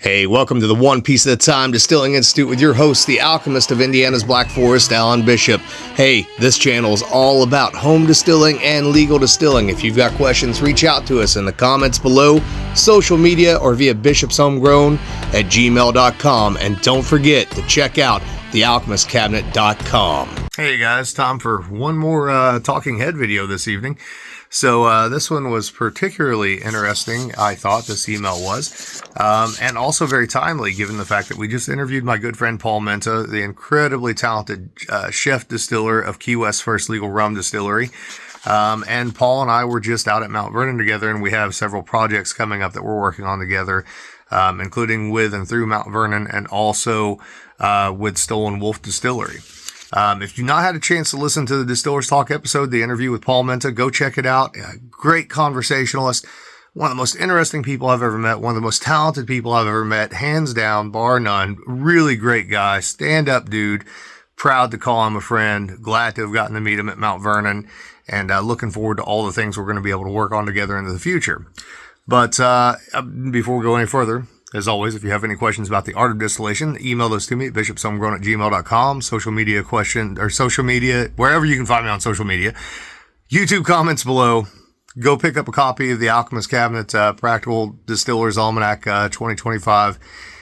Hey, welcome to the One Piece at a Time Distilling Institute with your host, the alchemist of Indiana's Black Forest, Alan Bishop. Hey, this channel is all about home distilling and legal distilling. If you've got questions, reach out to us in the comments below, social media, or via bishopshomegrown@gmail.com. And don't forget to check out thealchemistcabinet.com. Hey guys, time for one more talking head video this evening. So this one was particularly interesting, I thought this email was, and also very timely given the fact that we just interviewed my good friend Paul Menta, the incredibly talented chef distiller of Key West First Legal Rum Distillery. And Paul and I were just out at Mount Vernon together, and we have several projects coming up that we're working on together, including with and through Mount Vernon and also with Stolen Wolf Distillery. If you've not had a chance to listen to the Distillers Talk episode, the interview with Paul Menta, go check it out. Great conversationalist, one of the most interesting people I've ever met, one of the most talented people I've ever met, hands down, bar none. Really great guy, stand-up dude, proud to call him a friend, glad to have gotten to meet him at Mount Vernon, and looking forward to all the things we're going to be able to work on together into the future. But before we go any further, as always, if you have any questions about the art of distillation, email those to me at bishopshomegrown@gmail.com, social media wherever you can find me on social media. YouTube comments below. Go pick up a copy of the Alchemist Cabinet Practical Distiller's Almanac 2025.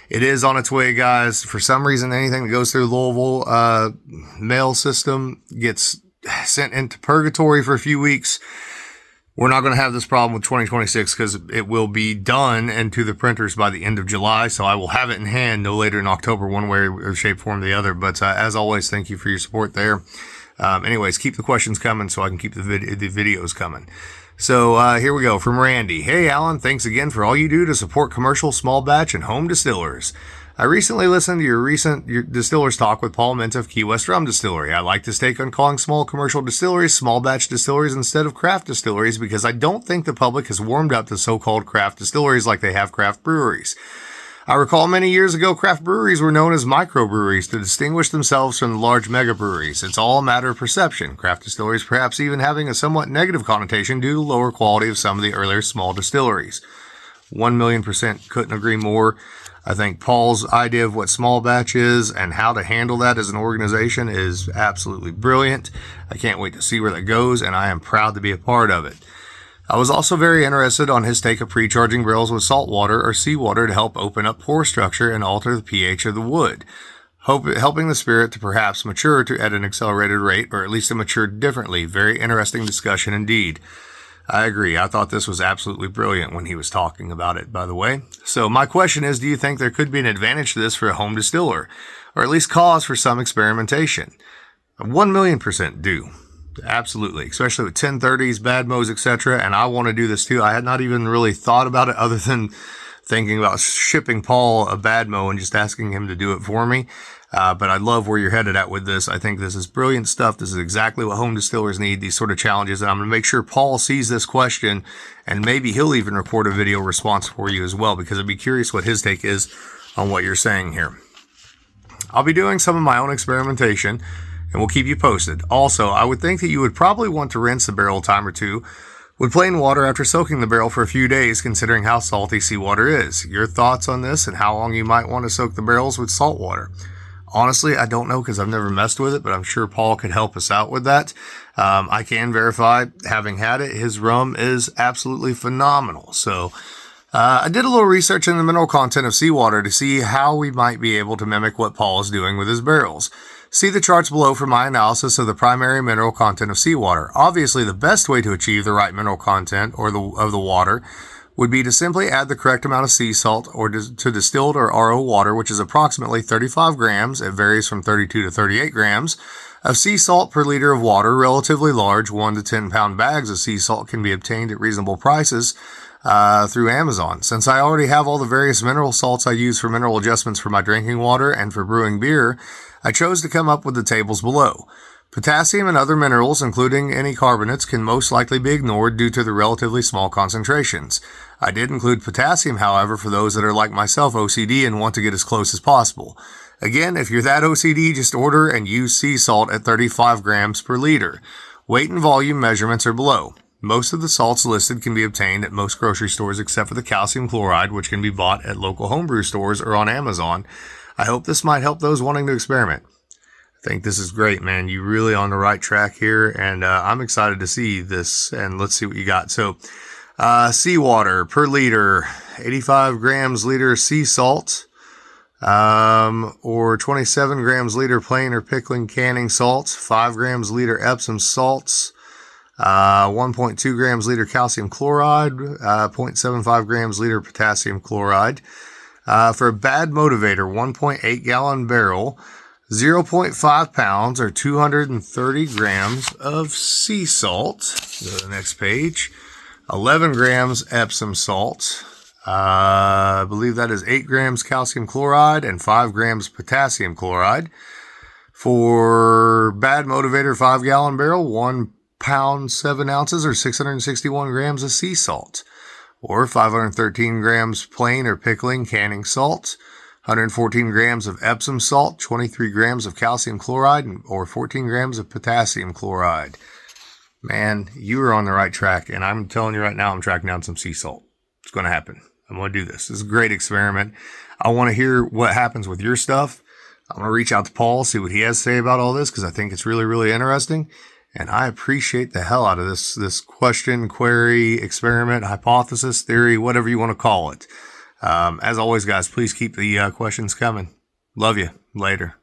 It is on its way, guys. For some reason, anything that goes through Louisville mail system gets sent into purgatory for a few weeks. We're not going to have this problem with 2026 because it will be done and to the printers by the end of July. So I will have it in hand no later in October, one way or shape, form, or the other. But as always, thank you for your support there. Anyways, keep the questions coming so I can keep the videos coming. So here we go from Randy. Hey, Alan, thanks again for all you do to support commercial, small batch, and home distillers. I recently listened to your Distillers Talk with Paul Menta of Key West Rum Distillery. I like his take on calling small commercial distilleries small batch distilleries instead of craft distilleries because I don't think the public has warmed up to so-called craft distilleries like they have craft breweries. I recall many years ago craft breweries were known as microbreweries to distinguish themselves from the large mega breweries. It's all a matter of perception. Craft distilleries perhaps even having a somewhat negative connotation due to the lower quality of some of the earlier small distilleries. 1,000,000% couldn't agree more. I think Paul's idea of what small batch is and how to handle that as an organization is absolutely brilliant. I can't wait to see where that goes, and I am proud to be a part of it. I was also very interested on his take of pre-charging barrels with salt water or seawater to help open up pore structure and alter the pH of the wood, helping the spirit to perhaps mature at an accelerated rate, or at least to mature differently. Very interesting discussion indeed. I agree. I thought this was absolutely brilliant when he was talking about it, by the way. So my question is, do you think there could be an advantage to this for a home distiller, or at least cause for some experimentation? 1,000,000% do. Absolutely. Especially with 1030s, bad mo's, etc. And I want to do this too. I had not even really thought about it other than thinking about shipping Paul a bad mo and just asking him to do it for me. But I love where you're headed at with this. I think this is brilliant stuff. This is exactly what home distillers need, these sort of challenges. And I'm going to make sure Paul sees this question, and maybe he'll even record a video response for you as well, because I'd be curious what his take is on what you're saying here. I'll be doing some of my own experimentation, and we'll keep you posted. Also, I would think that you would probably want to rinse the barrel a time or two with plain water after soaking the barrel for a few days, considering how salty seawater is. Your thoughts on this and how long you might want to soak the barrels with salt water? Honestly, I don't know because I've never messed with it, but I'm sure Paul could help us out with that. I can verify, having had it, his rum is absolutely phenomenal. So I did a little research in the mineral content of seawater to see how we might be able to mimic what Paul is doing with his barrels. See the charts below for my analysis of the primary mineral content of seawater. Obviously, the best way to achieve the right mineral content of the water would be to simply add the correct amount of sea salt or to distilled or RO water, which is approximately 35 grams. It varies from 32 to 38 grams of sea salt per liter of water. Relatively large 1 to 10 pound bags of sea salt can be obtained at reasonable prices through Amazon. Since I already have all the various mineral salts I use for mineral adjustments for my drinking water and for brewing beer, I chose to come up with the tables below. Potassium and other minerals, including any carbonates, can most likely be ignored due to the relatively small concentrations. I did include potassium, however, for those that are like myself, OCD, and want to get as close as possible. Again, if you're that OCD, just order and use sea salt at 35 grams per liter. Weight and volume measurements are below. Most of the salts listed can be obtained at most grocery stores except for the calcium chloride, which can be bought at local homebrew stores or on Amazon. I hope this might help those wanting to experiment. I think this is great, man. You're really on the right track here, and I'm excited to see this, and let's see what you got. So, seawater per liter, 85 grams liter sea salt, or 27 grams liter plain or pickling canning salts, 5 grams liter Epsom salts, 1.2 grams liter calcium chloride, 0.75 grams liter potassium chloride. For a bad motivator, 1.8 gallon barrel, 0.5 pounds or 230 grams of sea salt. Go to the next page. 11 grams Epsom salt. I believe that is 8 grams calcium chloride and 5 grams potassium chloride. For bad motivator, 5 gallon barrel, 1 pound, 7 ounces or 661 grams of sea salt, or 513 grams plain or pickling canning salt, 114 grams of Epsom salt, 23 grams of calcium chloride, or 14 grams of potassium chloride. Man, you are on the right track, and I'm telling you right now, I'm tracking down some sea salt. It's going to happen. I'm going to do this. This is a great experiment. I want to hear what happens with your stuff. I'm going to reach out to Paul, see what he has to say about all this, because I think it's really, really interesting. And I appreciate the hell out of this question, query, experiment, hypothesis, theory, whatever you want to call it. As always, guys, please keep the questions coming. Love you. Later.